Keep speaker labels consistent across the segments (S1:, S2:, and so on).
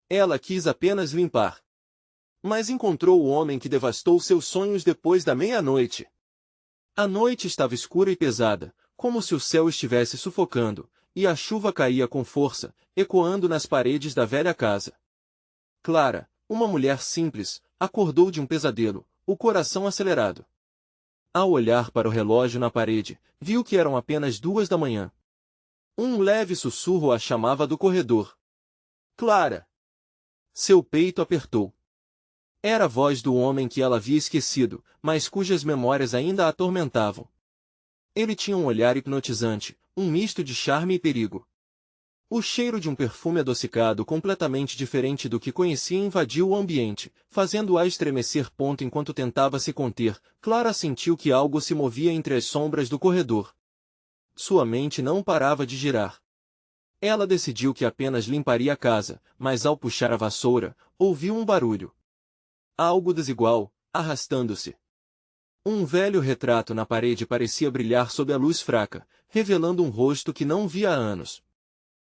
S1: Ela quis apenas limpar. Mas encontrou o homem que devastou seus sonhos depois da meia-noite. A noite estava escura e pesada, como se o céu estivesse sufocando, e a chuva caía com força, ecoando nas paredes da velha casa. Clara, uma mulher simples, acordou de um pesadelo, o coração acelerado. Ao olhar para o relógio na parede, viu que eram apenas 2 da manhã. Um leve sussurro a chamava do corredor. Clara! Seu peito apertou. Era a voz do homem que ela havia esquecido, mas cujas memórias ainda a atormentavam. Ele tinha um olhar hipnotizante, um misto de charme e perigo. O cheiro de um perfume adocicado completamente diferente do que conhecia invadiu o ambiente, fazendo-a estremecer. Enquanto tentava se conter, Clara sentiu que algo se movia entre as sombras do corredor. Sua mente não parava de girar. Ela decidiu que apenas limparia a casa, mas ao puxar a vassoura, ouviu um barulho. Algo desigual, arrastando-se. Um velho retrato na parede parecia brilhar sob a luz fraca, revelando um rosto que não via há anos.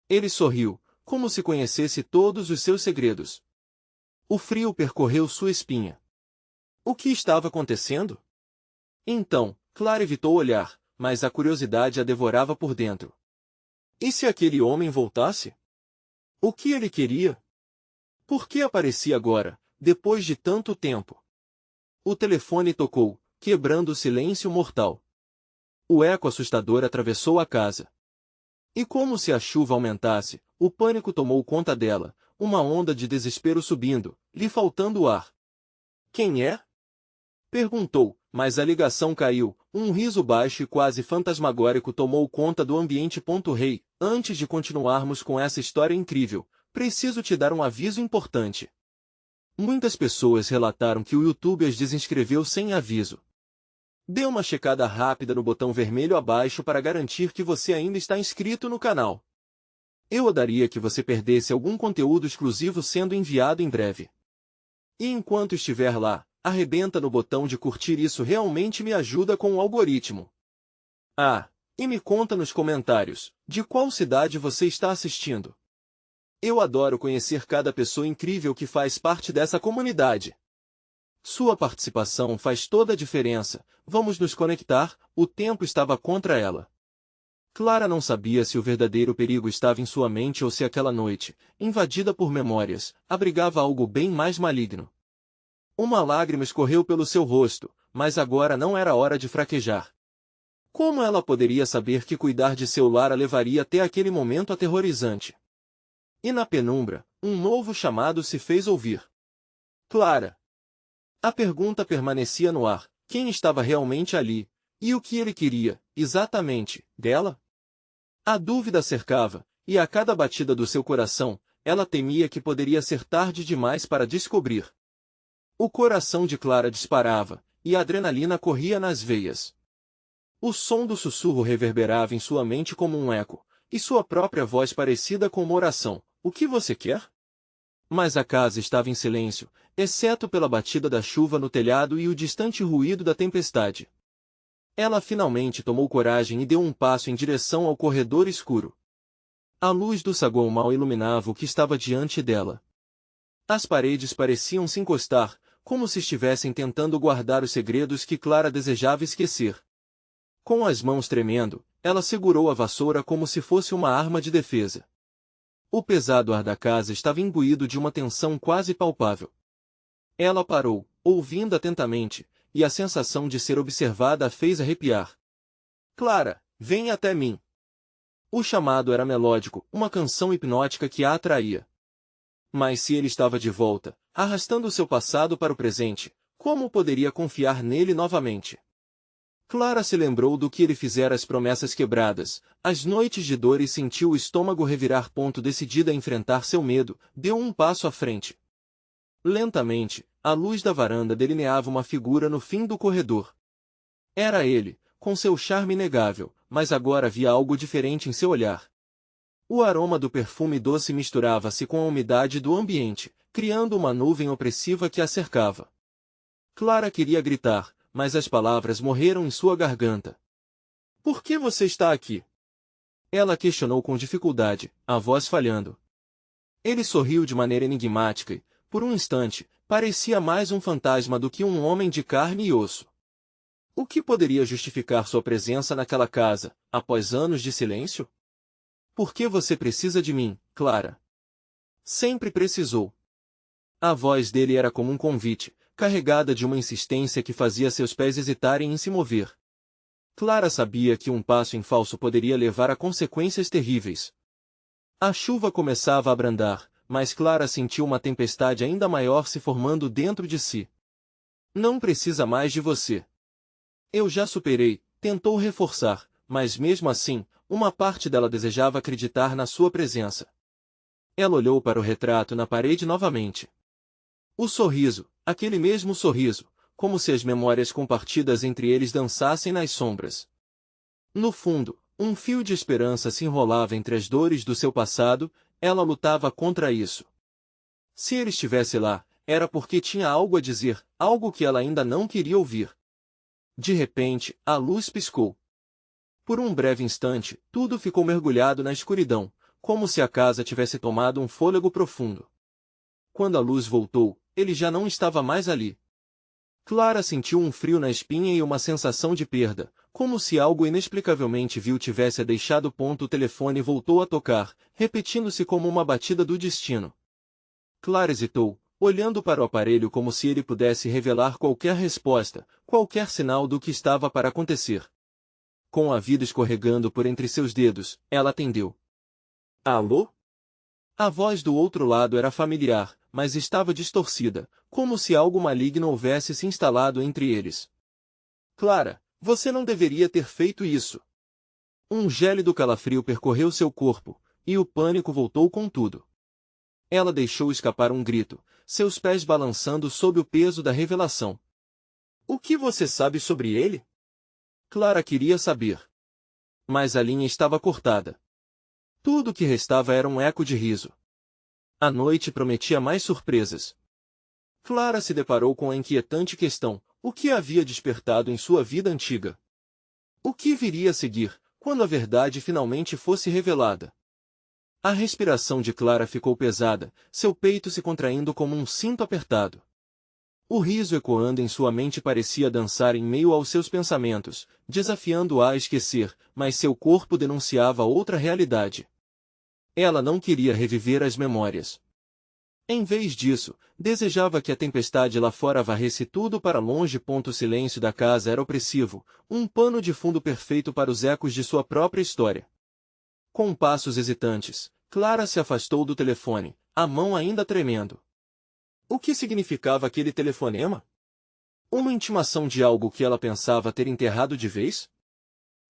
S1: Ele sorriu, como se conhecesse todos os seus segredos. O frio percorreu sua espinha. O que estava acontecendo? Então, Clara evitou olhar, mas a curiosidade a devorava por dentro. E se aquele homem voltasse? O que ele queria? Por que aparecia agora, depois de tanto tempo? O telefone tocou, quebrando o silêncio mortal. O eco assustador atravessou a casa. E como se a chuva aumentasse, o pânico tomou conta dela, uma onda de desespero subindo, lhe faltando o ar. Quem é? Perguntou, mas a ligação caiu. Um riso baixo e quase fantasmagórico tomou conta do ambiente. Rei, antes de continuarmos com essa história incrível, preciso te dar um aviso importante. Muitas pessoas relataram que o YouTube as desinscreveu sem aviso. Dê uma checada rápida no botão vermelho abaixo para garantir que você ainda está inscrito no canal. Eu odaria que você perdesse algum conteúdo exclusivo sendo enviado em breve. E enquanto estiver lá, arrebenta no botão de curtir, isso realmente me ajuda com o algoritmo. Ah, e me conta nos comentários, de qual cidade você está assistindo. Eu adoro conhecer cada pessoa incrível que faz parte dessa comunidade. Sua participação faz toda a diferença. Vamos nos conectar. O tempo estava contra ela. Clara não sabia se o verdadeiro perigo estava em sua mente ou se aquela noite, invadida por memórias, abrigava algo bem mais maligno. Uma lágrima escorreu pelo seu rosto, mas agora não era hora de fraquejar. Como ela poderia saber que cuidar de seu lar a levaria até aquele momento aterrorizante? E na penumbra, um novo chamado se fez ouvir. Clara! A pergunta permanecia no ar. Quem estava realmente ali? E o que ele queria, exatamente, dela? A dúvida cercava, e a cada batida do seu coração, ela temia que poderia ser tarde demais para descobrir. O coração de Clara disparava, e a adrenalina corria nas veias. O som do sussurro reverberava em sua mente como um eco, e sua própria voz parecida com uma oração. O que você quer? Mas a casa estava em silêncio, exceto pela batida da chuva no telhado e o distante ruído da tempestade. Ela finalmente tomou coragem e deu um passo em direção ao corredor escuro. A luz do saguão mal iluminava o que estava diante dela. As paredes pareciam se encostar, como se estivessem tentando guardar os segredos que Clara desejava esquecer. Com as mãos tremendo, ela segurou a vassoura como se fosse uma arma de defesa. O pesado ar da casa estava imbuído de uma tensão quase palpável. Ela parou, ouvindo atentamente, e a sensação de ser observada a fez arrepiar. Clara, vem até mim. O chamado era melódico, uma canção hipnótica que a atraía. Mas se ele estava de volta, arrastando seu passado para o presente, como poderia confiar nele novamente? Clara se lembrou do que ele fizera, as promessas quebradas, as noites de dor, e sentiu o estômago revirar. Decidida a enfrentar seu medo, deu um passo à frente. Lentamente, a luz da varanda delineava uma figura no fim do corredor. Era ele, com seu charme inegável, mas agora havia algo diferente em seu olhar. O aroma do perfume doce misturava-se com a umidade do ambiente, criando uma nuvem opressiva que a cercava. Clara queria gritar, mas as palavras morreram em sua garganta. Por que você está aqui? Ela questionou com dificuldade, a voz falhando. Ele sorriu de maneira enigmática e, por um instante, parecia mais um fantasma do que um homem de carne e osso. O que poderia justificar sua presença naquela casa, após anos de silêncio? Por que você precisa de mim, Clara? Sempre precisou. A voz dele era como um convite, carregada de uma insistência que fazia seus pés hesitarem em se mover. Clara sabia que um passo em falso poderia levar a consequências terríveis. A chuva começava a abrandar, mas Clara sentiu uma tempestade ainda maior se formando dentro de si. Não precisa mais de você. Eu já superei, tentou reforçar, mas mesmo assim, uma parte dela desejava acreditar na sua presença. Ela olhou para o retrato na parede novamente. O sorriso, aquele mesmo sorriso, como se as memórias compartidas entre eles dançassem nas sombras. No fundo, um fio de esperança se enrolava entre as dores do seu passado, ela lutava contra isso. Se ele estivesse lá, era porque tinha algo a dizer, algo que ela ainda não queria ouvir. De repente, a luz piscou. Por um breve instante, tudo ficou mergulhado na escuridão, como se a casa tivesse tomado um fôlego profundo. Quando a luz voltou, ele já não estava mais ali. Clara sentiu um frio na espinha e uma sensação de perda, como se algo inexplicavelmente vil tivesse a deixado. O telefone voltou a tocar, repetindo-se como uma batida do destino. Clara hesitou, olhando para o aparelho como se ele pudesse revelar qualquer resposta, qualquer sinal do que estava para acontecer. Com a vida escorregando por entre seus dedos, ela atendeu. Alô? A voz do outro lado era familiar, mas estava distorcida, como se algo maligno houvesse se instalado entre eles. Clara, você não deveria ter feito isso. Um gélido calafrio percorreu seu corpo, e o pânico voltou com tudo. Ela deixou escapar um grito, seus pés balançando sob o peso da revelação. O que você sabe sobre ele? Clara queria saber. Mas a linha estava cortada. Tudo o que restava era um eco de riso. A noite prometia mais surpresas. Clara se deparou com a inquietante questão: o que havia despertado em sua vida antiga? O que viria a seguir, quando a verdade finalmente fosse revelada? A respiração de Clara ficou pesada, seu peito se contraindo como um cinto apertado. O riso ecoando em sua mente parecia dançar em meio aos seus pensamentos, desafiando-a a esquecer, mas seu corpo denunciava outra realidade. Ela não queria reviver as memórias. Em vez disso, desejava que a tempestade lá fora varresse tudo para longe. O silêncio da casa era opressivo, um pano de fundo perfeito para os ecos de sua própria história. Com passos hesitantes, Clara se afastou do telefone, a mão ainda tremendo. O que significava aquele telefonema? Uma intimação de algo que ela pensava ter enterrado de vez?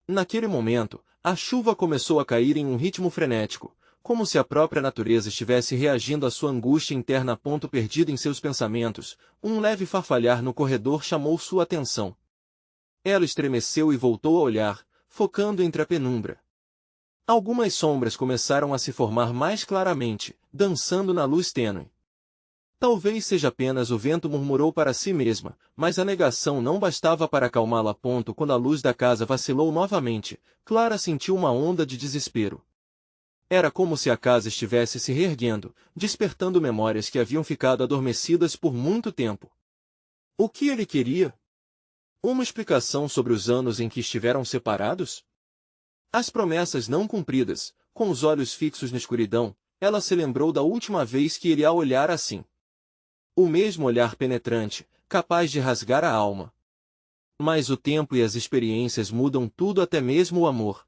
S1: Naquele momento, a chuva começou a cair em um ritmo frenético, como se a própria natureza estivesse reagindo à sua angústia interna. Perdido em seus pensamentos, um leve farfalhar no corredor chamou sua atenção. Ela estremeceu e voltou a olhar, focando entre a penumbra. Algumas sombras começaram a se formar mais claramente, dançando na luz tênue. Talvez seja apenas o vento, murmurou para si mesma, mas a negação não bastava para acalmá-la. Quando a luz da casa vacilou novamente, Clara sentiu uma onda de desespero. Era como se a casa estivesse se reerguendo, despertando memórias que haviam ficado adormecidas por muito tempo. O que ele queria? Uma explicação sobre os anos em que estiveram separados? As promessas não cumpridas. Com os olhos fixos na escuridão, ela se lembrou da última vez que ele a olhara assim. O mesmo olhar penetrante, capaz de rasgar a alma. Mas o tempo e as experiências mudam tudo, até mesmo o amor.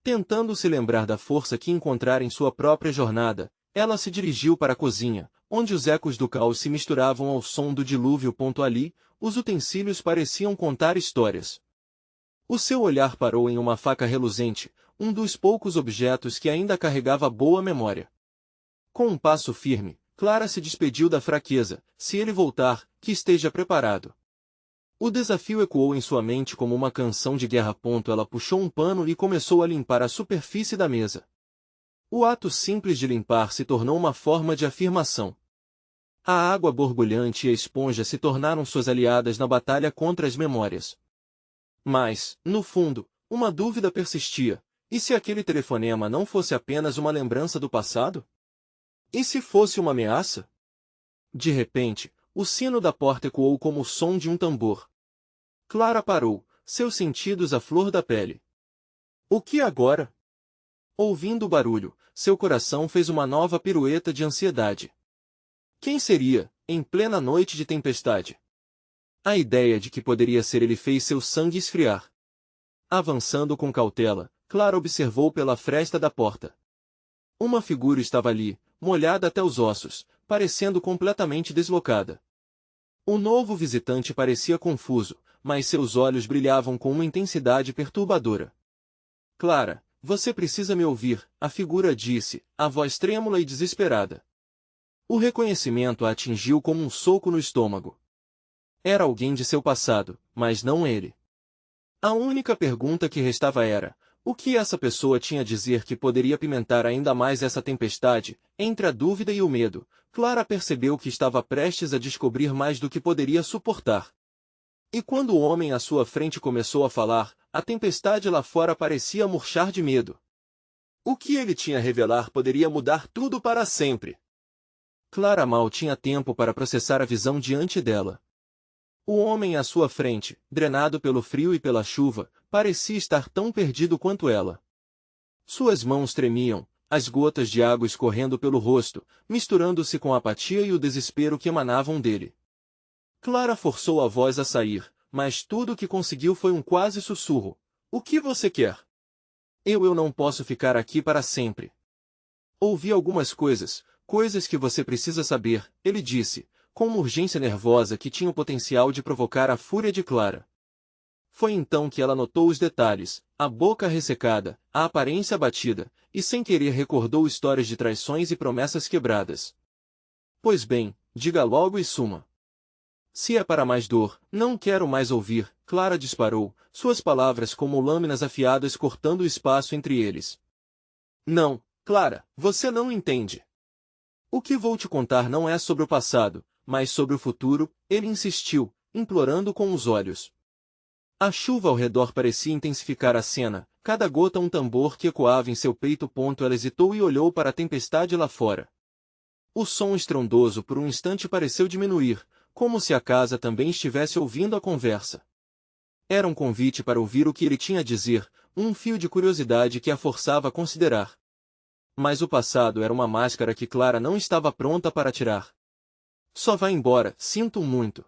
S1: Tentando se lembrar da força que encontrara em sua própria jornada, ela se dirigiu para a cozinha, onde os ecos do caos se misturavam ao som do dilúvio. Ali, os utensílios pareciam contar histórias. O seu olhar parou em uma faca reluzente, um dos poucos objetos que ainda carregava boa memória. Com um passo firme, Clara se despediu da fraqueza: se ele voltar, que esteja preparado. O desafio ecoou em sua mente como uma canção de guerra. Ela puxou um pano e começou a limpar a superfície da mesa. O ato simples de limpar se tornou uma forma de afirmação. A água borbulhante e a esponja se tornaram suas aliadas na batalha contra as memórias. Mas, no fundo, uma dúvida persistia: e se aquele telefonema não fosse apenas uma lembrança do passado? E se fosse uma ameaça? De repente, o sino da porta ecoou como o som de um tambor. Clara parou, seus sentidos à flor da pele. O que agora? Ouvindo o barulho, seu coração fez uma nova pirueta de ansiedade. Quem seria, em plena noite de tempestade? A ideia de que poderia ser ele fez seu sangue esfriar. Avançando com cautela, Clara observou pela fresta da porta. Uma figura estava ali, molhada até os ossos, parecendo completamente deslocada. O novo visitante parecia confuso, mas seus olhos brilhavam com uma intensidade perturbadora. Clara, você precisa me ouvir, a figura disse, a voz trêmula e desesperada. O reconhecimento a atingiu como um soco no estômago. Era alguém de seu passado, mas não ele. A única pergunta que restava era, o que essa pessoa tinha a dizer que poderia apimentar ainda mais essa tempestade? Entre a dúvida e o medo, Clara percebeu que estava prestes a descobrir mais do que poderia suportar. E quando o homem à sua frente começou a falar, a tempestade lá fora parecia murchar de medo. O que ele tinha a revelar poderia mudar tudo para sempre. Clara mal tinha tempo para processar a visão diante dela. O homem à sua frente, drenado pelo frio e pela chuva, parecia estar tão perdido quanto ela. Suas mãos tremiam, as gotas de água escorrendo pelo rosto, misturando-se com a apatia e o desespero que emanavam dele. Clara forçou a voz a sair, mas tudo o que conseguiu foi um quase sussurro. O que você quer? Eu não posso ficar aqui para sempre. Ouvi algumas coisas que você precisa saber, ele disse, com uma urgência nervosa que tinha o potencial de provocar a fúria de Clara. Foi então que ela notou os detalhes, a boca ressecada, a aparência abatida, e sem querer recordou histórias de traições e promessas quebradas. Pois bem, diga logo e suma. Se é para mais dor, não quero mais ouvir, Clara disparou, suas palavras como lâminas afiadas cortando o espaço entre eles. Não, Clara, você não entende. O que vou te contar não é sobre o passado, mas sobre o futuro, ele insistiu, implorando com os olhos. A chuva ao redor parecia intensificar a cena, cada gota um tambor que ecoava em seu peito. Ela hesitou e olhou para a tempestade lá fora. O som estrondoso por um instante pareceu diminuir, como se a casa também estivesse ouvindo a conversa. Era um convite para ouvir o que ele tinha a dizer, um fio de curiosidade que a forçava a considerar. Mas o passado era uma máscara que Clara não estava pronta para tirar. Só vá embora, sinto muito.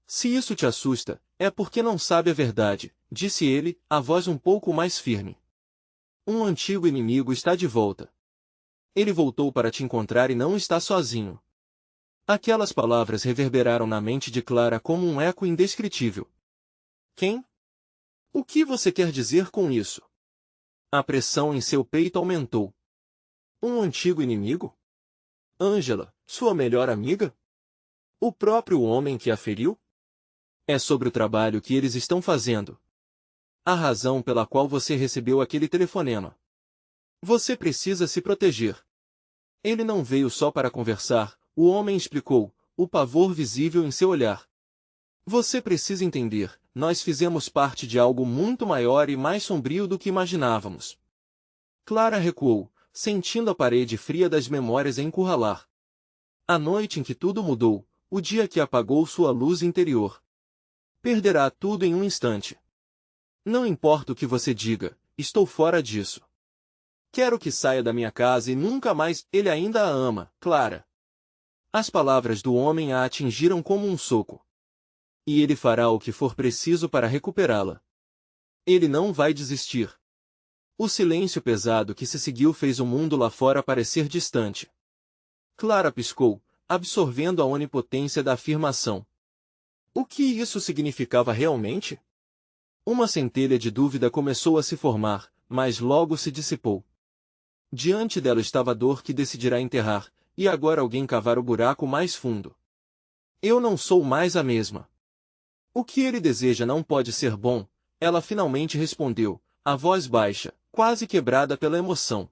S1: Se isso te assusta, é porque não sabe a verdade, disse ele, a voz um pouco mais firme. Um antigo inimigo está de volta. Ele voltou para te encontrar e não está sozinho. Aquelas palavras reverberaram na mente de Clara como um eco indescritível. Quem? O que você quer dizer com isso? A pressão em seu peito aumentou. Um antigo inimigo? Ângela, sua melhor amiga? O próprio homem que a feriu? É sobre o trabalho que eles estão fazendo. A razão pela qual você recebeu aquele telefonema. Você precisa se proteger. Ele não veio só para conversar, o homem explicou, o pavor visível em seu olhar. Você precisa entender, nós fizemos parte de algo muito maior e mais sombrio do que imaginávamos. Clara recuou, sentindo a parede fria das memórias a encurralar. A noite em que tudo mudou, o dia que apagou sua luz interior. Perderá tudo em um instante. Não importa o que você diga, estou fora disso. Quero que saia da minha casa e nunca mais. Ele ainda a ama, Clara. As palavras do homem a atingiram como um soco. E ele fará o que for preciso para recuperá-la. Ele não vai desistir. O silêncio pesado que se seguiu fez o mundo lá fora parecer distante. Clara piscou, absorvendo a onipotência da afirmação. O que isso significava realmente? Uma centelha de dúvida começou a se formar, mas logo se dissipou. Diante dela estava a dor que decidirá enterrar, e agora alguém cavar o buraco mais fundo. Eu não sou mais a mesma. O que ele deseja não pode ser bom, ela finalmente respondeu, a voz baixa, quase quebrada pela emoção.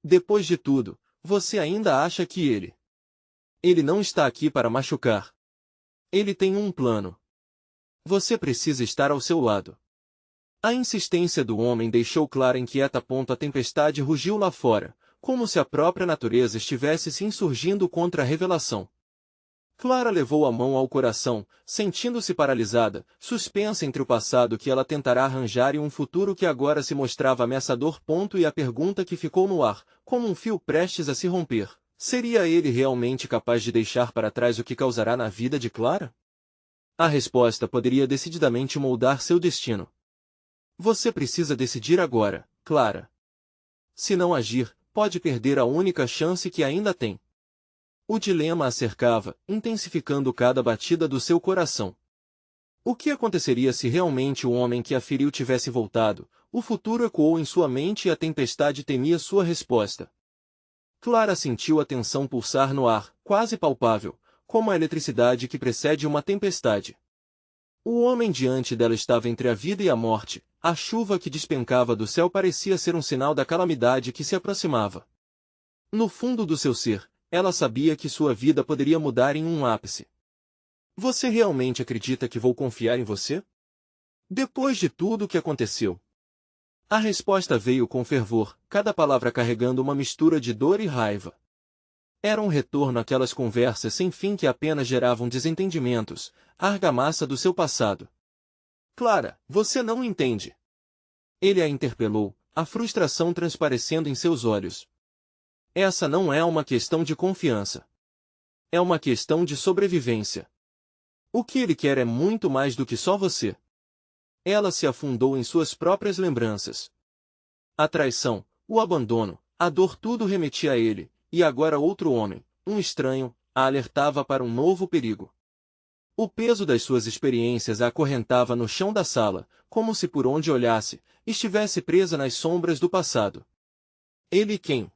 S1: Depois de tudo, você ainda acha que ele... Ele não está aqui para machucar. Ele tem um plano. Você precisa estar ao seu lado. A insistência do homem deixou Clara inquieta. A tempestade rugiu lá fora, como se a própria natureza estivesse se insurgindo contra a revelação. Clara levou a mão ao coração, sentindo-se paralisada, suspensa entre o passado que ela tentará arranjar e um futuro que agora se mostrava ameaçador. E a pergunta que ficou no ar, como um fio prestes a se romper: seria ele realmente capaz de deixar para trás o que causará na vida de Clara? A resposta poderia decididamente moldar seu destino. Você precisa decidir agora, Clara. Se não agir, pode perder a única chance que ainda tem. O dilema a cercava, intensificando cada batida do seu coração. O que aconteceria se realmente o homem que a feriu tivesse voltado? O futuro ecoou em sua mente e a tempestade temia sua resposta. Clara sentiu a tensão pulsar no ar, quase palpável, como a eletricidade que precede uma tempestade. O homem diante dela estava entre a vida e a morte. A chuva que despencava do céu parecia ser um sinal da calamidade que se aproximava. No fundo do seu ser, ela sabia que sua vida poderia mudar em um ápice. Você realmente acredita que vou confiar em você? Depois de tudo o que aconteceu? A resposta veio com fervor, cada palavra carregando uma mistura de dor e raiva. Era um retorno àquelas conversas sem fim que apenas geravam desentendimentos, a argamassa do seu passado. Clara, você não entende. Ele a interpelou, a frustração transparecendo em seus olhos. Essa não é uma questão de confiança. É uma questão de sobrevivência. O que ele quer é muito mais do que só você. Ela se afundou em suas próprias lembranças. A traição, o abandono, a dor, tudo remetia a ele, e agora outro homem, um estranho, a alertava para um novo perigo. O peso das suas experiências a acorrentava no chão da sala, como se por onde olhasse, estivesse presa nas sombras do passado. Ele quem?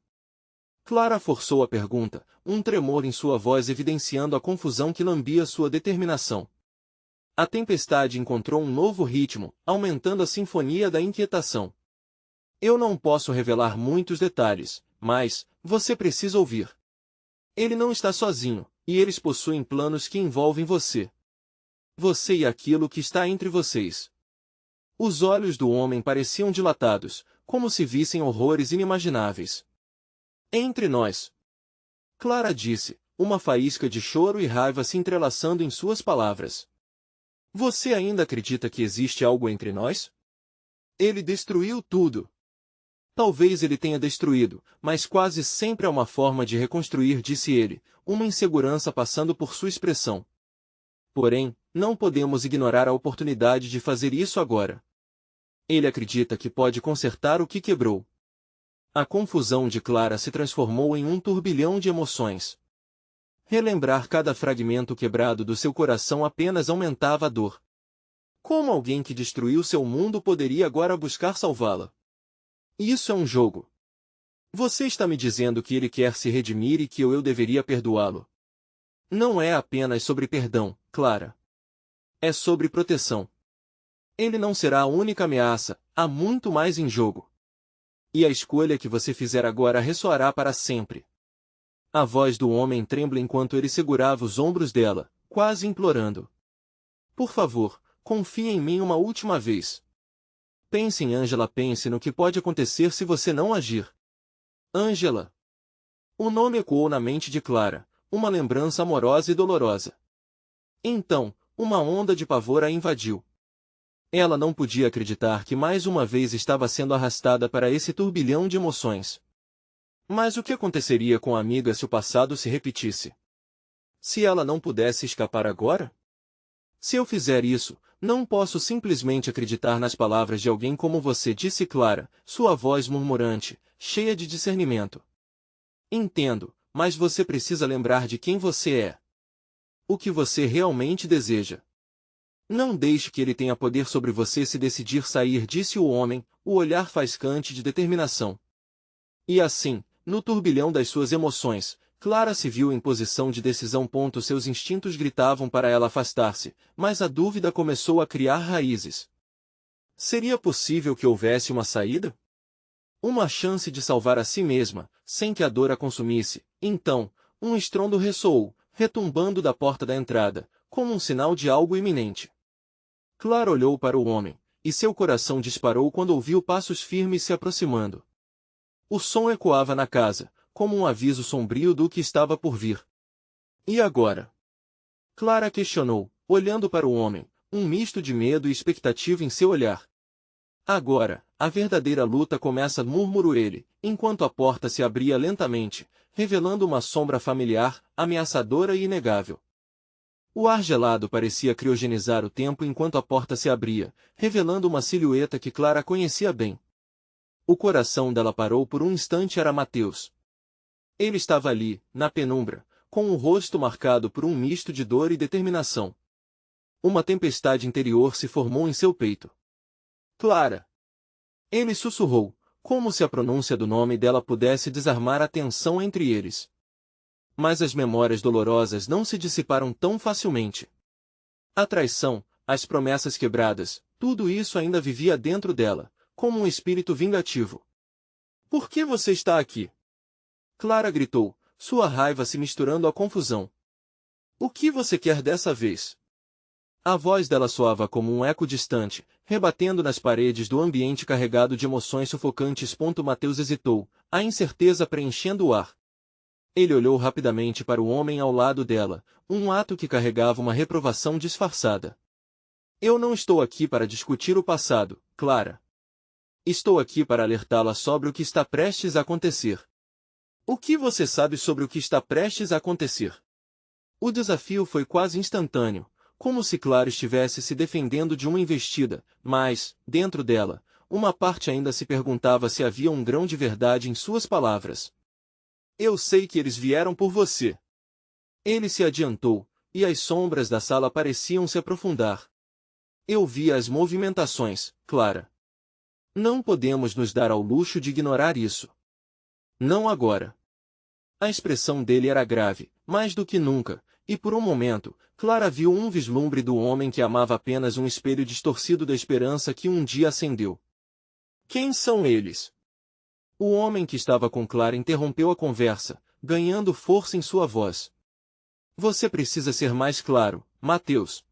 S1: Clara forçou a pergunta, um tremor em sua voz evidenciando a confusão que lambia sua determinação. A tempestade encontrou um novo ritmo, aumentando a sinfonia da inquietação. Eu não posso revelar muitos detalhes, mas você precisa ouvir. Ele não está sozinho, e eles possuem planos que envolvem você. Você e aquilo que está entre vocês. Os olhos do homem pareciam dilatados, como se vissem horrores inimagináveis. Entre nós. Clara disse, uma faísca de choro e raiva se entrelaçando em suas palavras. Você ainda acredita que existe algo entre nós? Ele destruiu tudo. Talvez ele tenha destruído, mas quase sempre há uma forma de reconstruir, disse ele, uma insegurança passando por sua expressão. Porém, não podemos ignorar a oportunidade de fazer isso agora. Ele acredita que pode consertar o que quebrou. A confusão de Clara se transformou em um turbilhão de emoções. Relembrar cada fragmento quebrado do seu coração apenas aumentava a dor. Como alguém que destruiu seu mundo poderia agora buscar salvá-la? Isso é um jogo. Você está me dizendo que ele quer se redimir e que eu deveria perdoá-lo. Não é apenas sobre perdão, Clara. É sobre proteção. Ele não será a única ameaça, há muito mais em jogo. E a escolha que você fizer agora ressoará para sempre. A voz do homem trembla enquanto ele segurava os ombros dela, quase implorando. Por favor, confie em mim uma última vez. Pense em Angela, pense no que pode acontecer se você não agir. Angela. O nome ecoou na mente de Clara, uma lembrança amorosa e dolorosa. Então, uma onda de pavor a invadiu. Ela não podia acreditar que mais uma vez estava sendo arrastada para esse turbilhão de emoções. Mas o que aconteceria com a amiga se o passado se repetisse? Se ela não pudesse escapar agora? Se eu fizer isso, não posso simplesmente acreditar nas palavras de alguém como você, disse Clara, sua voz murmurante, cheia de discernimento. Entendo, mas você precisa lembrar de quem você é. O que você realmente deseja. Não deixe que ele tenha poder sobre você se decidir sair, disse o homem, o olhar faiscante de determinação. E assim, no turbilhão das suas emoções, Clara se viu em posição de decisão. Seus instintos gritavam para ela afastar-se, mas a dúvida começou a criar raízes. Seria possível que houvesse uma saída? Uma chance de salvar a si mesma, sem que a dor a consumisse. Então, um estrondo ressoou, retumbando da porta da entrada, como um sinal de algo iminente. Clara olhou para o homem, e seu coração disparou quando ouviu passos firmes se aproximando. O som ecoava na casa, como um aviso sombrio do que estava por vir. E agora? Clara questionou, olhando para o homem, um misto de medo e expectativa em seu olhar. Agora, a verdadeira luta começa, murmurou ele, enquanto a porta se abria lentamente, revelando uma sombra familiar, ameaçadora e inegável. O ar gelado parecia criogenizar o tempo enquanto a porta se abria, revelando uma silhueta que Clara conhecia bem. O coração dela parou por um instante. Era Mateus. Ele estava ali, na penumbra, com o rosto marcado por um misto de dor e determinação. Uma tempestade interior se formou em seu peito. Clara! Ele sussurrou, como se a pronúncia do nome dela pudesse desarmar a tensão entre eles. Mas as memórias dolorosas não se dissiparam tão facilmente. A traição, as promessas quebradas, tudo isso ainda vivia dentro dela, como um espírito vingativo. Por que você está aqui? Clara gritou, sua raiva se misturando à confusão. O que você quer dessa vez? A voz dela soava como um eco distante, rebatendo nas paredes do ambiente carregado de emoções sufocantes. Mateus hesitou, a incerteza preenchendo o ar. Ele olhou rapidamente para o homem ao lado dela, um ato que carregava uma reprovação disfarçada. Eu não estou aqui para discutir o passado, Clara. Estou aqui para alertá-la sobre o que está prestes a acontecer. O que você sabe sobre o que está prestes a acontecer? O desafio foi quase instantâneo, como se Clara estivesse se defendendo de uma investida, mas, dentro dela, uma parte ainda se perguntava se havia um grão de verdade em suas palavras. Eu sei que eles vieram por você. Ele se adiantou, e as sombras da sala pareciam se aprofundar. Eu via as movimentações, Clara. Não podemos nos dar ao luxo de ignorar isso. Não agora. A expressão dele era grave, mais do que nunca, e por um momento, Clara viu um vislumbre do homem que amava apenas um espelho distorcido da esperança que um dia acendeu. Quem são eles? O homem que estava com Clara interrompeu a conversa, ganhando força em sua voz. Você precisa ser mais claro, Mateus.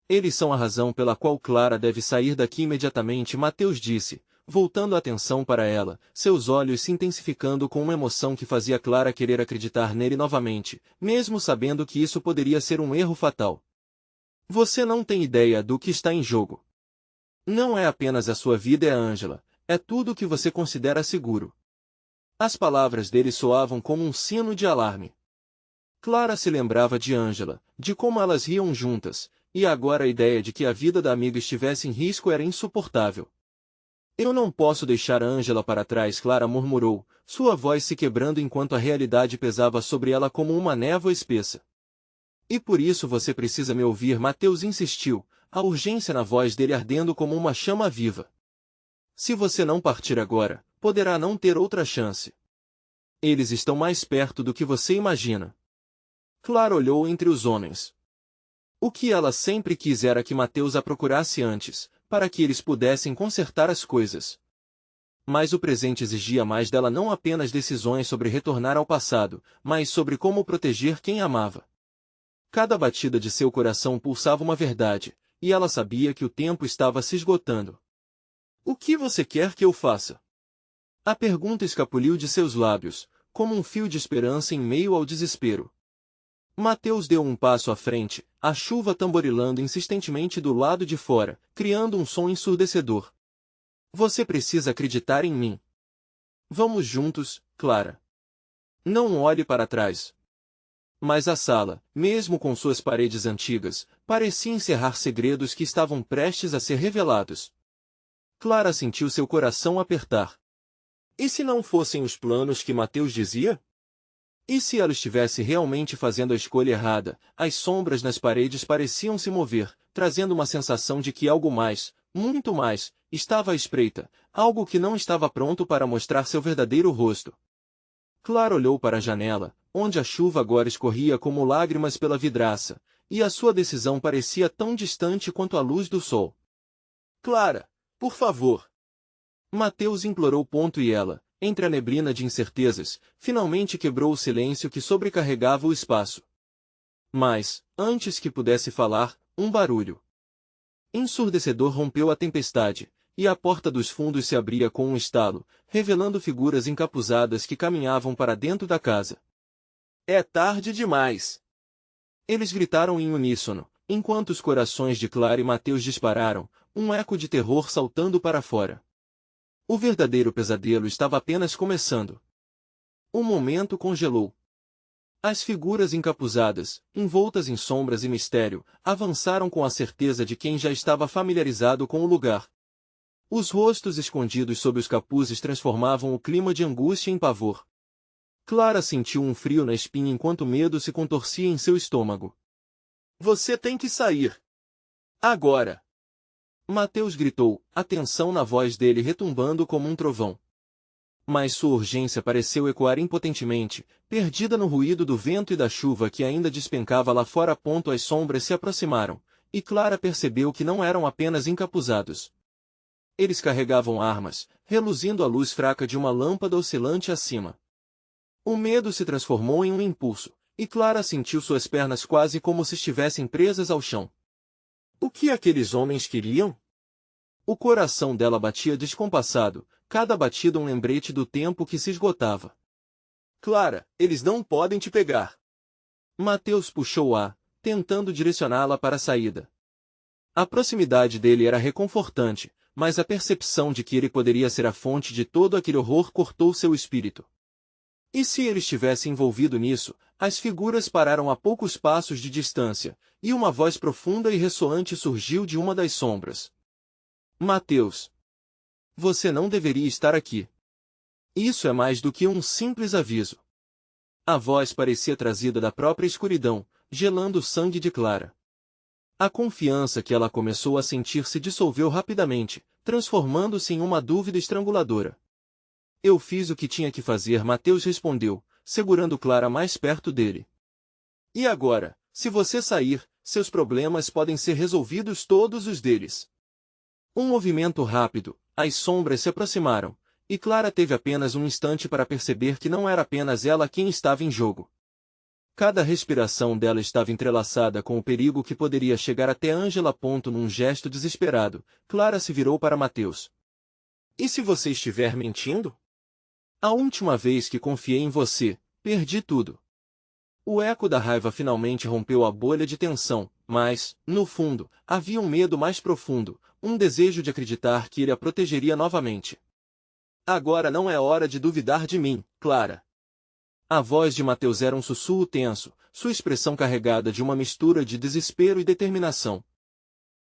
S1: Eles são a razão pela qual Clara deve sair daqui imediatamente, Mateus disse, voltando a atenção para ela, seus olhos se intensificando com uma emoção que fazia Clara querer acreditar nele novamente, mesmo sabendo que isso poderia ser um erro fatal. Você não tem ideia do que está em jogo. Não é apenas a sua vida e a Ângela, é tudo o que você considera seguro. As palavras dele soavam como um sino de alarme. Clara se lembrava de Ângela, de como elas riam juntas, e agora a ideia de que a vida da amiga estivesse em risco era insuportável. Eu não posso deixar Ângela para trás, Clara murmurou, sua voz se quebrando enquanto a realidade pesava sobre ela como uma névoa espessa. E por isso você precisa me ouvir, Mateus insistiu, a urgência na voz dele ardendo como uma chama viva. Se você não partir agora, poderá não ter outra chance. Eles estão mais perto do que você imagina. Clara olhou entre os homens. O que ela sempre quis era que Mateus a procurasse antes, para que eles pudessem consertar as coisas. Mas o presente exigia mais dela, não apenas decisões sobre retornar ao passado, mas sobre como proteger quem amava. Cada batida de seu coração pulsava uma verdade, e ela sabia que o tempo estava se esgotando. O que você quer que eu faça? A pergunta escapuliu de seus lábios, como um fio de esperança em meio ao desespero. Mateus deu um passo à frente, a chuva tamborilando insistentemente do lado de fora, criando um som ensurdecedor. Você precisa acreditar em mim. Vamos juntos, Clara. Não olhe para trás. Mas a sala, mesmo com suas paredes antigas, parecia encerrar segredos que estavam prestes a ser revelados. Clara sentiu seu coração apertar. E se não fossem os planos que Mateus dizia? E se ela estivesse realmente fazendo a escolha errada? As sombras nas paredes pareciam se mover, trazendo uma sensação de que algo mais, muito mais, estava à espreita, algo que não estava pronto para mostrar seu verdadeiro rosto. Clara olhou para a janela, onde a chuva agora escorria como lágrimas pela vidraça, e a sua decisão parecia tão distante quanto a luz do sol. Clara! Por favor! Mateus implorou. E ela, entre a neblina de incertezas, finalmente quebrou o silêncio que sobrecarregava o espaço. Mas, antes que pudesse falar, um barulho ensurdecedor rompeu a tempestade, e a porta dos fundos se abria com um estalo, revelando figuras encapuzadas que caminhavam para dentro da casa. É tarde demais! Eles gritaram em uníssono, enquanto os corações de Clara e Mateus dispararam, um eco de terror saltando para fora. O verdadeiro pesadelo estava apenas começando. O momento congelou. As figuras encapuzadas, envoltas em sombras e mistério, avançaram com a certeza de quem já estava familiarizado com o lugar. Os rostos escondidos sob os capuzes transformavam o clima de angústia em pavor. Clara sentiu um frio na espinha enquanto o medo se contorcia em seu estômago. Você tem que sair! Agora! Mateus gritou, a tensão na voz dele retumbando como um trovão. Mas sua urgência pareceu ecoar impotentemente, perdida no ruído do vento e da chuva que ainda despencava lá fora. As sombras se aproximaram, e Clara percebeu que não eram apenas encapuzados. Eles carregavam armas, reluzindo à luz fraca de uma lâmpada oscilante acima. O medo se transformou em um impulso, e Clara sentiu suas pernas quase como se estivessem presas ao chão. O que aqueles homens queriam? O coração dela batia descompassado, cada batida um lembrete do tempo que se esgotava. Clara, eles não podem te pegar. Mateus puxou-a, tentando direcioná-la para a saída. A proximidade dele era reconfortante, mas a percepção de que ele poderia ser a fonte de todo aquele horror cortou seu espírito. E se ele estivesse envolvido nisso? As figuras pararam a poucos passos de distância, e uma voz profunda e ressoante surgiu de uma das sombras. Mateus! Você não deveria estar aqui. Isso é mais do que um simples aviso. A voz parecia trazida da própria escuridão, gelando o sangue de Clara. A confiança que ela começou a sentir se dissolveu rapidamente, transformando-se em uma dúvida estranguladora. Eu fiz o que tinha que fazer, Mateus respondeu, segurando Clara mais perto dele. E agora, se você sair, seus problemas podem ser resolvidos, todos os deles. Um movimento rápido, as sombras se aproximaram, e Clara teve apenas um instante para perceber que não era apenas ela quem estava em jogo. Cada respiração dela estava entrelaçada com o perigo que poderia chegar até Ângela. Num gesto desesperado, Clara se virou para Mateus. E se você estiver mentindo? A última vez que confiei em você, perdi tudo. O eco da raiva finalmente rompeu a bolha de tensão, mas, no fundo, havia um medo mais profundo, um desejo de acreditar que ele a protegeria novamente. Agora não é hora de duvidar de mim, Clara. A voz de Mateus era um sussurro tenso, sua expressão carregada de uma mistura de desespero e determinação.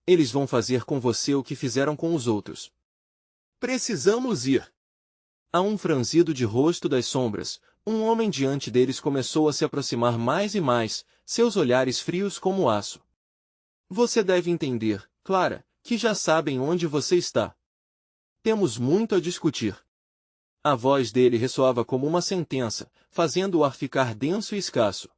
S1: Eles vão fazer com você o que fizeram com os outros. Precisamos ir. A um franzido de rosto das sombras, um homem diante deles começou a se aproximar mais e mais, seus olhares frios como aço. Você deve entender, Clara, que já sabem onde você está. Temos muito a discutir. A voz dele ressoava como uma sentença, fazendo o ar ficar denso e escasso.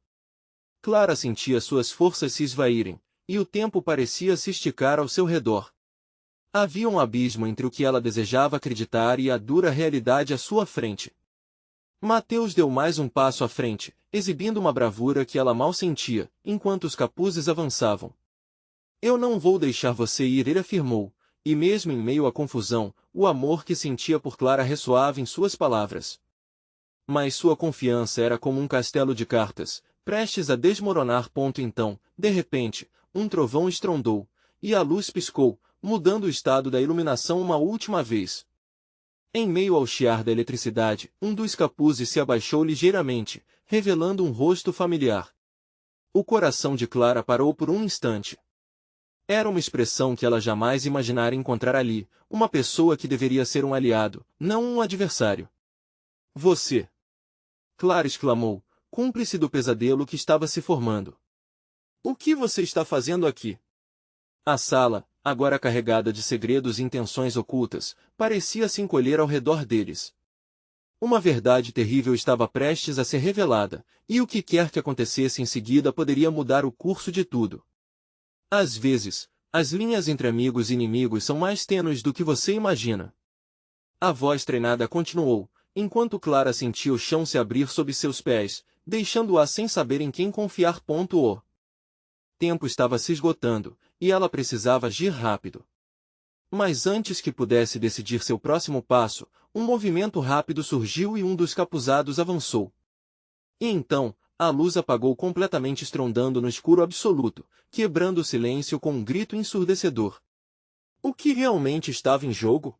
S1: Clara sentia suas forças se esvaírem, e o tempo parecia se esticar ao seu redor. Havia um abismo entre o que ela desejava acreditar e a dura realidade à sua frente. Mateus deu mais um passo à frente, exibindo uma bravura que ela mal sentia, enquanto os capuzes avançavam. Eu não vou deixar você ir, ele afirmou, e mesmo em meio à confusão, o amor que sentia por Clara ressoava em suas palavras. Mas sua confiança era como um castelo de cartas, prestes a desmoronar. Então, de repente, um trovão estrondou, e a luz piscou, mudando o estado da iluminação uma última vez. Em meio ao chiar da eletricidade, um dos capuzes se abaixou ligeiramente, revelando um rosto familiar. O coração de Clara parou por um instante. Era uma expressão que ela jamais imaginara encontrar ali, uma pessoa que deveria ser um aliado, não um adversário. Você! Clara exclamou, cúmplice do pesadelo que estava se formando. O que você está fazendo aqui? A sala, agora carregada de segredos e intenções ocultas, parecia se encolher ao redor deles. Uma verdade terrível estava prestes a ser revelada, e o que quer que acontecesse em seguida poderia mudar o curso de tudo. Às vezes, as linhas entre amigos e inimigos são mais tênues do que você imagina. A voz treinada continuou, enquanto Clara sentia o chão se abrir sob seus pés, deixando-a sem saber em quem confiar. O tempo estava se esgotando, e ela precisava agir rápido. Mas antes que pudesse decidir seu próximo passo, um movimento rápido surgiu e um dos capuzados avançou. E então, a luz apagou completamente, estrondando no escuro absoluto, quebrando o silêncio com um grito ensurdecedor. O que realmente estava em jogo?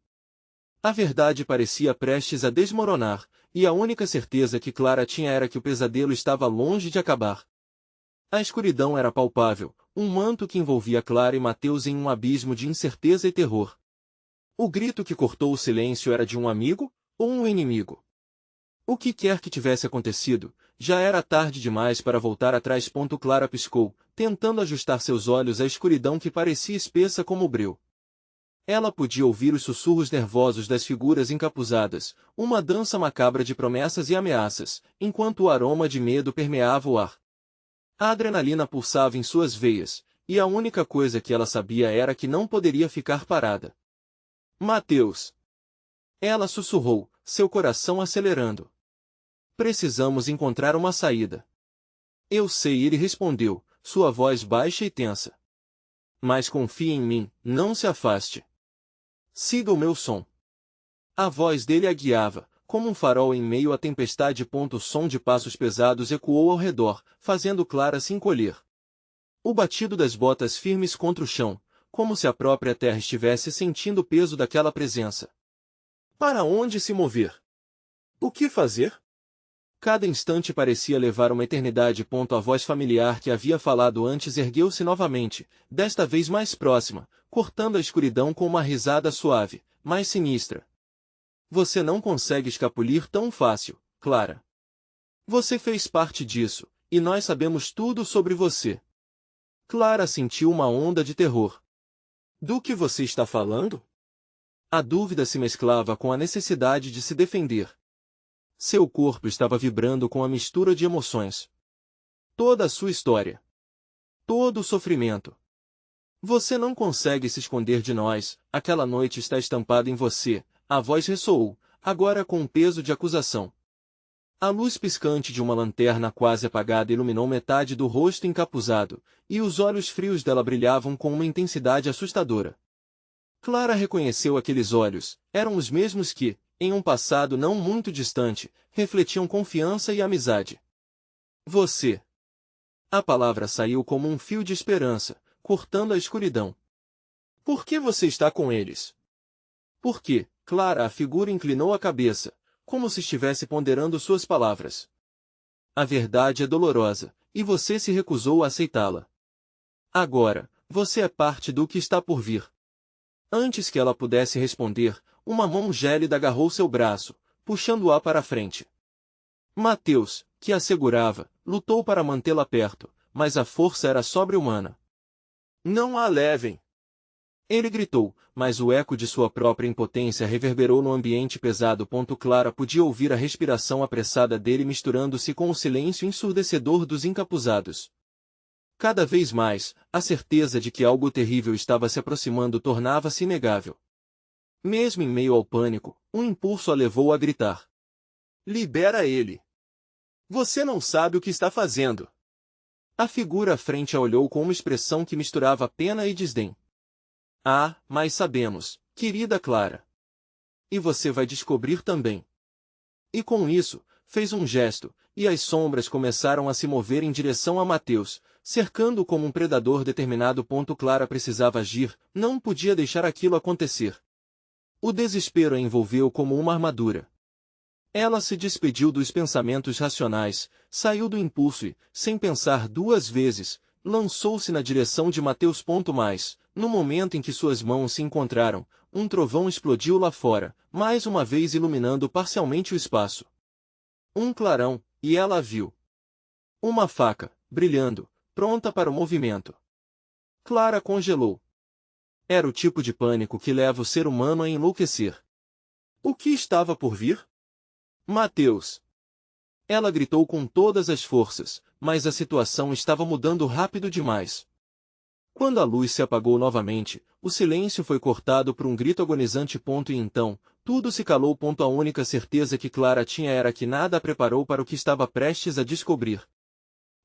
S1: A verdade parecia prestes a desmoronar, e a única certeza que Clara tinha era que o pesadelo estava longe de acabar. A escuridão era palpável, um manto que envolvia Clara e Mateus em um abismo de incerteza e terror. O grito que cortou o silêncio era de um amigo ou um inimigo? O que quer que tivesse acontecido, já era tarde demais para voltar atrás. Clara piscou, tentando ajustar seus olhos à escuridão que parecia espessa como o breu. Ela podia ouvir os sussurros nervosos das figuras encapuzadas, uma dança macabra de promessas e ameaças, enquanto o aroma de medo permeava o ar. A adrenalina pulsava em suas veias, e a única coisa que ela sabia era que não poderia ficar parada. Mateus! Ela sussurrou, seu coração acelerando. Precisamos encontrar uma saída. Eu sei, ele respondeu, sua voz baixa e tensa. Mas confie em mim, não se afaste. Siga o meu som. A voz dele a guiava, como um farol em meio à tempestade. O som de passos pesados ecoou ao redor, fazendo Clara se encolher. O batido das botas firmes contra o chão, como se a própria terra estivesse sentindo o peso daquela presença. Para onde se mover? O que fazer? Cada instante parecia levar uma eternidade. A voz familiar que havia falado antes ergueu-se novamente, desta vez mais próxima, cortando a escuridão com uma risada suave, mais sinistra. Você não consegue escapulir tão fácil, Clara. Você fez parte disso, e nós sabemos tudo sobre você. Clara sentiu uma onda de terror. Do que você está falando? A dúvida se mesclava com a necessidade de se defender. Seu corpo estava vibrando com a mistura de emoções. Toda a sua história. Todo o sofrimento. Você não consegue se esconder de nós, aquela noite está estampada em você, a voz ressoou, agora com um peso de acusação. A luz piscante de uma lanterna quase apagada iluminou metade do rosto encapuzado, e os olhos frios dela brilhavam com uma intensidade assustadora. Clara reconheceu aqueles olhos, eram os mesmos que, em um passado não muito distante, refletiam confiança e amizade. Você. A palavra saiu como um fio de esperança, cortando a escuridão. Por que você está com eles? Por quê? Clara, a figura inclinou a cabeça, como se estivesse ponderando suas palavras. A verdade é dolorosa, e você se recusou a aceitá-la. Agora, você é parte do que está por vir. Antes que ela pudesse responder, uma mão gélida agarrou seu braço, puxando-a para a frente. Mateus, que a segurava, lutou para mantê-la perto, mas a força era sobre-humana. Não a levem! Ele gritou, mas o eco de sua própria impotência reverberou no ambiente pesado. Clara podia ouvir a respiração apressada dele misturando-se com o silêncio ensurdecedor dos encapuzados. Cada vez mais, a certeza de que algo terrível estava se aproximando tornava-se inegável. Mesmo em meio ao pânico, um impulso a levou a gritar. Libera ele! Você não sabe o que está fazendo! A figura à frente a olhou com uma expressão que misturava pena e desdém. Ah, mas sabemos, querida Clara. E você vai descobrir também. E com isso, fez um gesto, e as sombras começaram a se mover em direção a Mateus, cercando-o como um predador determinado. Clara precisava agir, não podia deixar aquilo acontecer. O desespero a envolveu como uma armadura. Ela se despediu dos pensamentos racionais, saiu do impulso e, sem pensar duas vezes, lançou-se na direção de Mateus. Mas, no momento em que suas mãos se encontraram, um trovão explodiu lá fora, mais uma vez iluminando parcialmente o espaço. Um clarão, e ela a viu. Uma faca, brilhando, pronta para o movimento. Clara congelou. Era o tipo de pânico que leva o ser humano a enlouquecer. O que estava por vir? Mateus! Ela gritou com todas as forças, mas a situação estava mudando rápido demais. Quando a luz se apagou novamente, o silêncio foi cortado por um grito agonizante. E então, tudo se calou. A única certeza que Clara tinha era que nada a preparou para o que estava prestes a descobrir.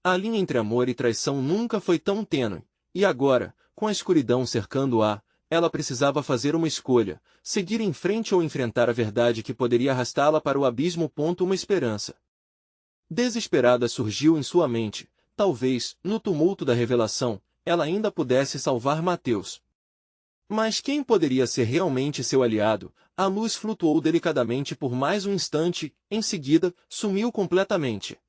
S1: A linha entre amor e traição nunca foi tão tênue, e agora, com a escuridão cercando-a, ela precisava fazer uma escolha, seguir em frente ou enfrentar a verdade que poderia arrastá-la para o abismo. Uma esperança desesperada surgiu em sua mente. Talvez, no tumulto da revelação, ela ainda pudesse salvar Mateus. Mas quem poderia ser realmente seu aliado? A luz flutuou delicadamente por mais um instante, em seguida, sumiu completamente.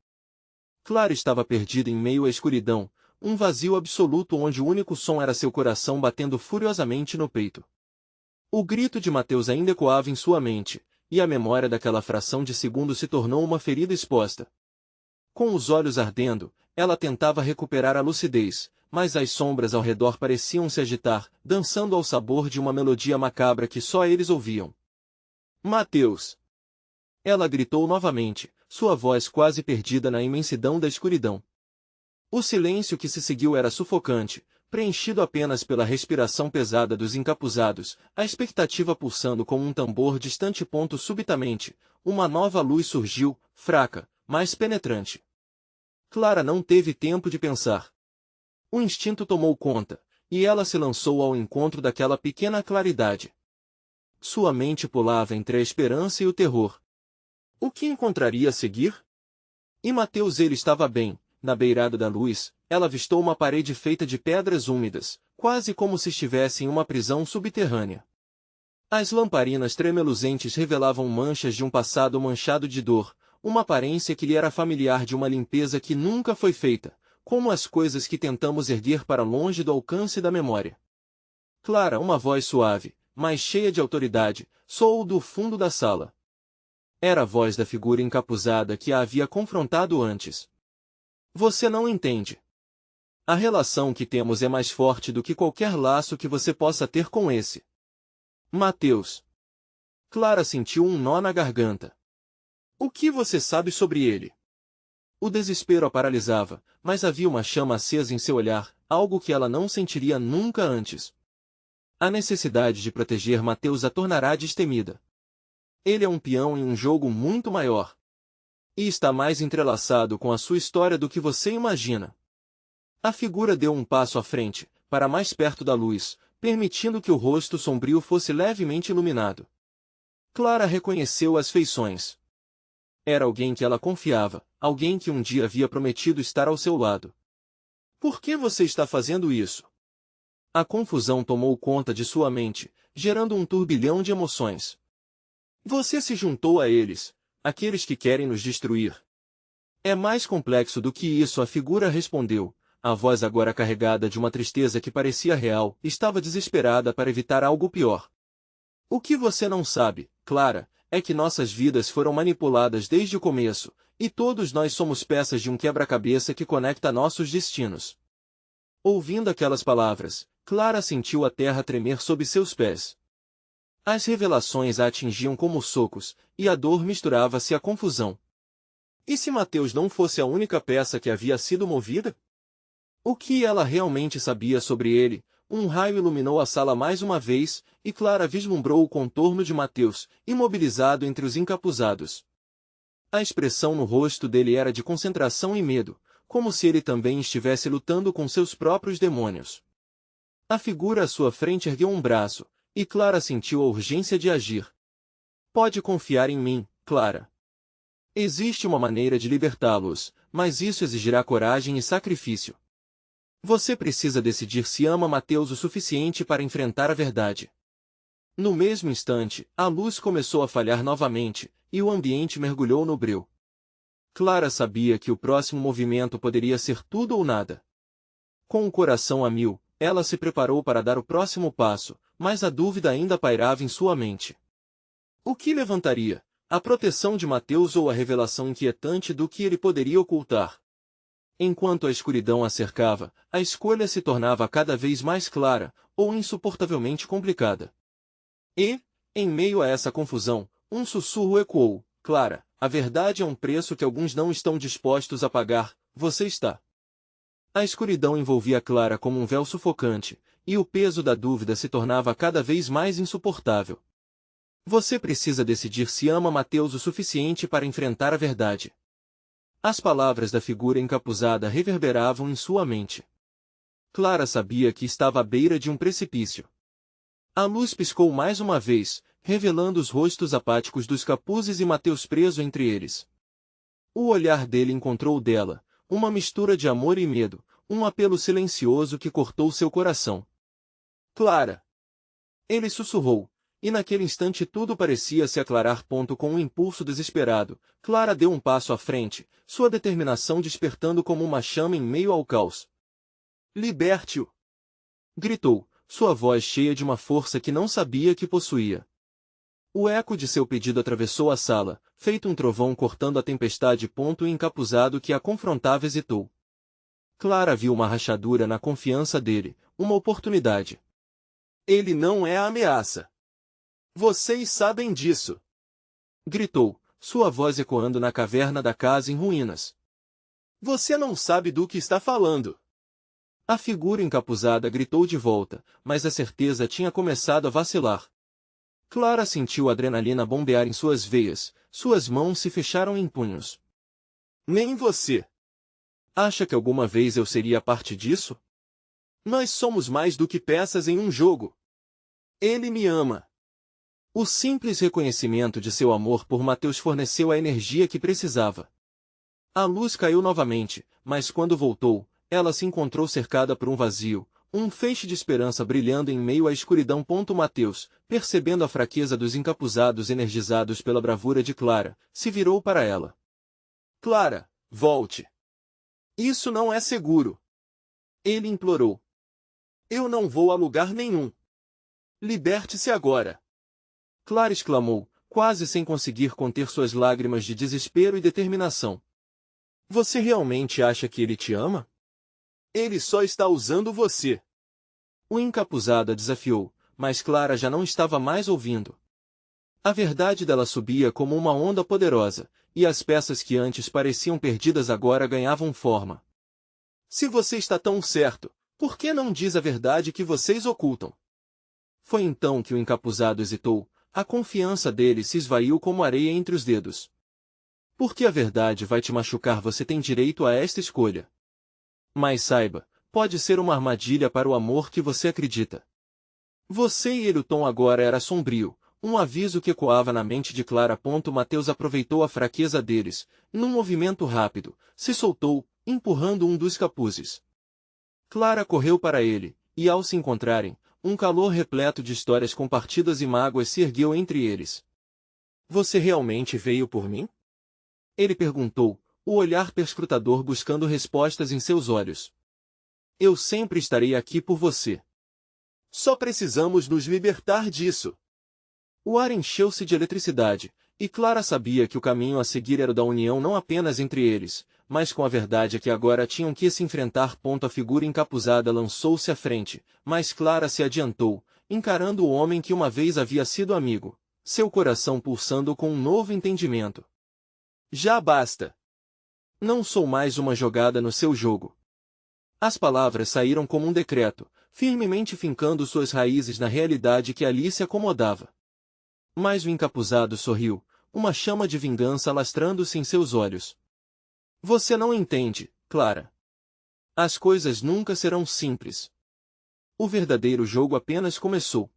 S1: Clara estava perdida em meio à escuridão, um vazio absoluto onde o único som era seu coração batendo furiosamente no peito. O grito de Mateus ainda ecoava em sua mente, e a memória daquela fração de segundo se tornou uma ferida exposta. Com os olhos ardendo, ela tentava recuperar a lucidez, mas as sombras ao redor pareciam se agitar, dançando ao sabor de uma melodia macabra que só eles ouviam. Mateus! Ela gritou novamente, sua voz quase perdida na imensidão da escuridão. O silêncio que se seguiu era sufocante, preenchido apenas pela respiração pesada dos encapuzados, a expectativa pulsando como um tambor distante. Subitamente, uma nova luz surgiu, fraca, mas penetrante. Clara não teve tempo de pensar. O instinto tomou conta, e ela se lançou ao encontro daquela pequena claridade. Sua mente pulava entre a esperança e o terror. O que encontraria a seguir? E Mateus, ele estava bem. Na beirada da luz, ela avistou uma parede feita de pedras úmidas, quase como se estivesse em uma prisão subterrânea. As lamparinas tremeluzentes revelavam manchas de um passado manchado de dor, uma aparência que lhe era familiar de uma limpeza que nunca foi feita, como as coisas que tentamos erguer para longe do alcance da memória. Clara, uma voz suave, mas cheia de autoridade, soou do fundo da sala. Era a voz da figura encapuzada que a havia confrontado antes. Você não entende. A relação que temos é mais forte do que qualquer laço que você possa ter com esse Mateus. Clara sentiu um nó na garganta. O que você sabe sobre ele? O desespero a paralisava, mas havia uma chama acesa em seu olhar, algo que ela não sentiria nunca antes. A necessidade de proteger Mateus a tornará destemida. Ele é um peão em um jogo muito maior. E está mais entrelaçado com a sua história do que você imagina. A figura deu um passo à frente, para mais perto da luz, permitindo que o rosto sombrio fosse levemente iluminado. Clara reconheceu as feições. Era alguém que ela confiava, alguém que um dia havia prometido estar ao seu lado. Por que você está fazendo isso? A confusão tomou conta de sua mente, gerando um turbilhão de emoções. Você se juntou a eles, aqueles que querem nos destruir. É mais complexo do que isso, a figura respondeu, a voz agora carregada de uma tristeza que parecia real, estava desesperada para evitar algo pior. O que você não sabe, Clara, é que nossas vidas foram manipuladas desde o começo, e todos nós somos peças de um quebra-cabeça que conecta nossos destinos. Ouvindo aquelas palavras, Clara sentiu a terra tremer sob seus pés. As revelações a atingiam como socos, e a dor misturava-se à confusão. E se Mateus não fosse a única peça que havia sido movida? O que ela realmente sabia sobre ele? Um raio iluminou a sala mais uma vez, e Clara vislumbrou o contorno de Mateus, imobilizado entre os encapuzados. A expressão no rosto dele era de concentração e medo, como se ele também estivesse lutando com seus próprios demônios. A figura à sua frente ergueu um braço, e Clara sentiu a urgência de agir. Pode confiar em mim, Clara. Existe uma maneira de libertá-los, mas isso exigirá coragem e sacrifício. Você precisa decidir se ama Mateus o suficiente para enfrentar a verdade. No mesmo instante, a luz começou a falhar novamente, e o ambiente mergulhou no breu. Clara sabia que o próximo movimento poderia ser tudo ou nada. Com o coração a mil, ela se preparou para dar o próximo passo, mas a dúvida ainda pairava em sua mente. O que levantaria? A proteção de Mateus ou a revelação inquietante do que ele poderia ocultar? Enquanto a escuridão a cercava, a escolha se tornava cada vez mais clara, ou insuportavelmente complicada. E, em meio a essa confusão, um sussurro ecoou: Clara, a verdade é um preço que alguns não estão dispostos a pagar, você está. A escuridão envolvia Clara como um véu sufocante, e o peso da dúvida se tornava cada vez mais insuportável. Você precisa decidir se ama Mateus o suficiente para enfrentar a verdade. As palavras da figura encapuzada reverberavam em sua mente. Clara sabia que estava à beira de um precipício. A luz piscou mais uma vez, revelando os rostos apáticos dos capuzes e Mateus preso entre eles. O olhar dele encontrou o dela, uma mistura de amor e medo, um apelo silencioso que cortou seu coração. Clara! Ele sussurrou, e naquele instante tudo parecia se aclarar. Com um impulso desesperado, Clara deu um passo à frente, sua determinação despertando como uma chama em meio ao caos. Liberte-o! Gritou, sua voz cheia de uma força que não sabia que possuía. O eco de seu pedido atravessou a sala, feito um trovão cortando a tempestade. O encapuzado que a confrontava hesitou. Clara viu uma rachadura na confiança dele, uma oportunidade. Ele não é a ameaça. Vocês sabem disso. Gritou, sua voz ecoando na caverna da casa em ruínas. Você não sabe do que está falando. A figura encapuzada gritou de volta, mas a certeza tinha começado a vacilar. Clara sentiu a adrenalina bombear em suas veias, suas mãos se fecharam em punhos. Nem você. Acha que alguma vez eu seria parte disso? Nós somos mais do que peças em um jogo. Ele me ama. O simples reconhecimento de seu amor por Mateus forneceu a energia que precisava. A luz caiu novamente, mas quando voltou, ela se encontrou cercada por um vazio, um feixe de esperança brilhando em meio à escuridão. Mateus, percebendo a fraqueza dos encapuzados energizados pela bravura de Clara, se virou para ela. Clara, volte. Isso não é seguro. Ele implorou. Eu não vou a lugar nenhum. Liberte-se agora. Clara exclamou, quase sem conseguir conter suas lágrimas de desespero e determinação. Você realmente acha que ele te ama? Ele só está usando você. O encapuzado a desafiou, mas Clara já não estava mais ouvindo. A verdade dela subia como uma onda poderosa, e as peças que antes pareciam perdidas agora ganhavam forma. Se você está tão certo, por que não diz a verdade que vocês ocultam? Foi então que o encapuzado hesitou, a confiança dele se esvaiu como areia entre os dedos. Porque a verdade vai te machucar, você tem direito a esta escolha. Mas saiba, pode ser uma armadilha para o amor que você acredita. Você e ele. O tom agora era sombrio, um aviso que ecoava na mente de Clara. Mateus aproveitou a fraqueza deles, num movimento rápido, se soltou, empurrando um dos capuzes. Clara correu para ele, e ao se encontrarem, um calor repleto de histórias compartidas e mágoas se ergueu entre eles. Você realmente veio por mim? Ele perguntou, o olhar perscrutador buscando respostas em seus olhos. Eu sempre estarei aqui por você. Só precisamos nos libertar disso. O ar encheu-se de eletricidade, e Clara sabia que o caminho a seguir era o da união não apenas entre eles, mas com a verdade que agora tinham que se enfrentar. A figura encapuzada lançou-se à frente, mas Clara se adiantou, encarando o homem que uma vez havia sido amigo, seu coração pulsando com um novo entendimento. Já basta. Não sou mais uma jogada no seu jogo. As palavras saíram como um decreto, firmemente fincando suas raízes na realidade que ali se acomodava. Mas o encapuzado sorriu, uma chama de vingança alastrando-se em seus olhos. Você não entende, Clara. As coisas nunca serão simples. O verdadeiro jogo apenas começou.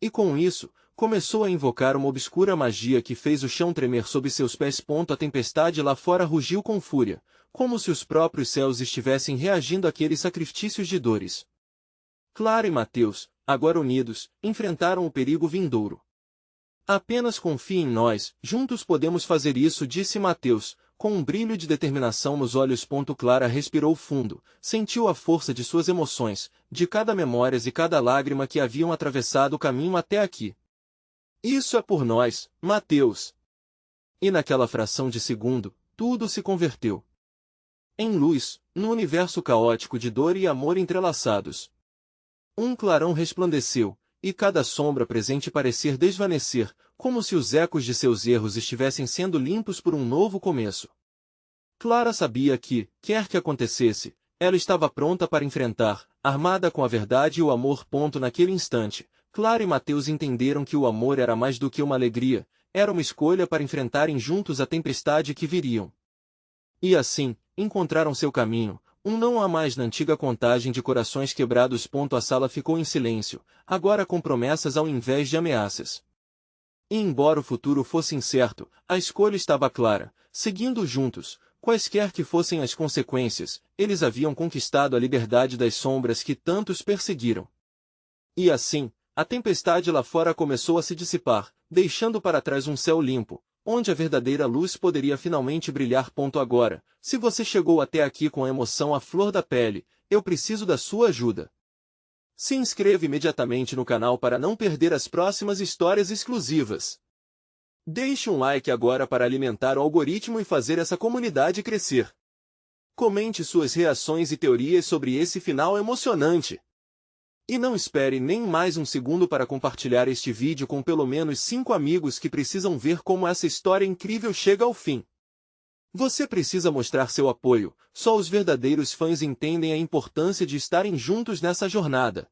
S1: E com isso, começou a invocar uma obscura magia que fez o chão tremer sob seus pés. A tempestade lá fora rugiu com fúria, como se os próprios céus estivessem reagindo àqueles sacrifícios de dores. Clara e Mateus, agora unidos, enfrentaram o perigo vindouro. Apenas confie em nós, juntos podemos fazer isso, disse Mateus, com um brilho de determinação nos olhos. Clara respirou fundo, sentiu a força de suas emoções, de cada memória e cada lágrima que haviam atravessado o caminho até aqui. Isso é por nós, Mateus. E naquela fração de segundo, tudo se converteu em luz, no universo caótico de dor e amor entrelaçados. Um clarão resplandeceu, e cada sombra presente parecer desvanecer, como se os ecos de seus erros estivessem sendo limpos por um novo começo. Clara sabia que, quer que acontecesse, ela estava pronta para enfrentar, armada com a verdade e o amor. Naquele instante, Clara e Mateus entenderam que o amor era mais do que uma alegria, era uma escolha para enfrentarem juntos a tempestade que viriam. E assim, encontraram seu caminho, Um não há mais na antiga contagem de corações quebrados. A sala ficou em silêncio, agora com promessas ao invés de ameaças. E embora o futuro fosse incerto, a escolha estava clara. Seguindo juntos, quaisquer que fossem as consequências, eles haviam conquistado a liberdade das sombras que tantos perseguiram. E assim, a tempestade lá fora começou a se dissipar, deixando para trás um céu limpo, onde a verdadeira luz poderia finalmente brilhar. Agora, se você chegou até aqui com a emoção à flor da pele, eu preciso da sua ajuda. Se inscreva imediatamente no canal para não perder as próximas histórias exclusivas. Deixe um like agora para alimentar o algoritmo e fazer essa comunidade crescer. Comente suas reações e teorias sobre esse final emocionante. E não espere nem mais um segundo para compartilhar este vídeo com pelo menos 5 amigos que precisam ver como essa história incrível chega ao fim. Você precisa mostrar seu apoio, só os verdadeiros fãs entendem a importância de estarem juntos nessa jornada.